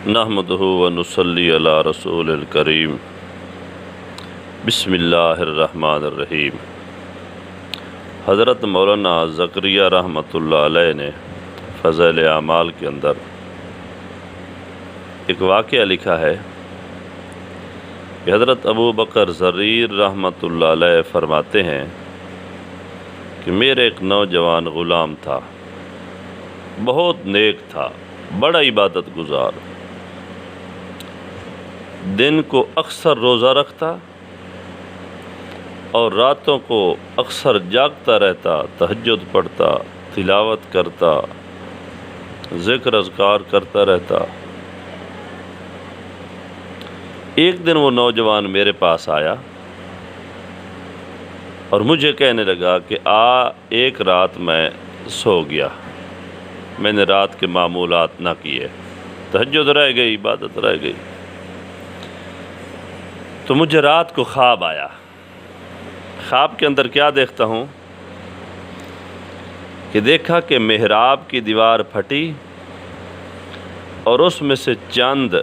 نحمدہ و نصلی علی رسول الکریم بسم اللہ الرحمن الرحیم۔ حضرت مولانا زکریا رحمۃ اللہ علیہ نے فضائل اعمال کے اندر ایک واقعہ لکھا ہے کہ حضرت ابو بکر زریر رحمۃ اللہ علیہ فرماتے ہیں کہ میرے ایک نوجوان غلام تھا، بہت نیک تھا، بڑا عبادت گزار، دن کو اکثر روزہ رکھتا اور راتوں کو اکثر جاگتا رہتا، تہجد پڑھتا، تلاوت کرتا، ذکر اذکار کرتا رہتا۔ ایک دن وہ نوجوان میرے پاس آیا اور مجھے کہنے لگا کہ ایک رات میں سو گیا، میں نے رات کے معمولات نہ کیے، تہجد رہ گئی، عبادت رہ گئی، تو مجھے رات کو خواب آیا۔ خواب کے اندر کیا دیکھتا ہوں کہ دیکھا کہ محراب کی دیوار پھٹی اور اس میں سے چند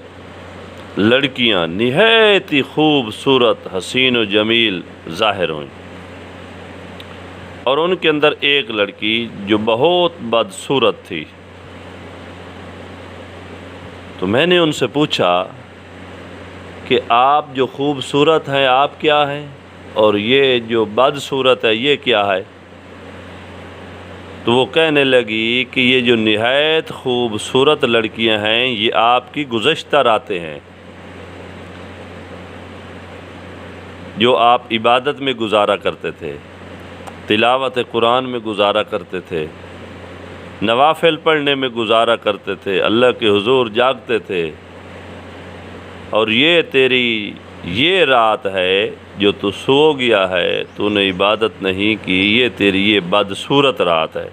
لڑکیاں نہایت ہی خوبصورت، حسین و جمیل ظاہر ہوئیں، اور ان کے اندر ایک لڑکی جو بہت بدصورت تھی۔ تو میں نے ان سے پوچھا کہ آپ جو خوبصورت ہیں آپ کیا ہیں، اور یہ جو بدصورت ہے یہ کیا ہے؟ تو وہ کہنے لگی کہ یہ جو نہایت خوبصورت لڑکیاں ہیں یہ آپ کی گزشتہ راتیں ہیں، جو آپ عبادت میں گزارا کرتے تھے، تلاوت قرآن میں گزارا کرتے تھے، نوافل پڑھنے میں گزارا کرتے تھے، اللہ کے حضور جاگتے تھے، اور یہ تیری یہ رات ہے جو تو سو گیا ہے، تو نے عبادت نہیں کی، یہ تیری یہ بدصورت رات ہے۔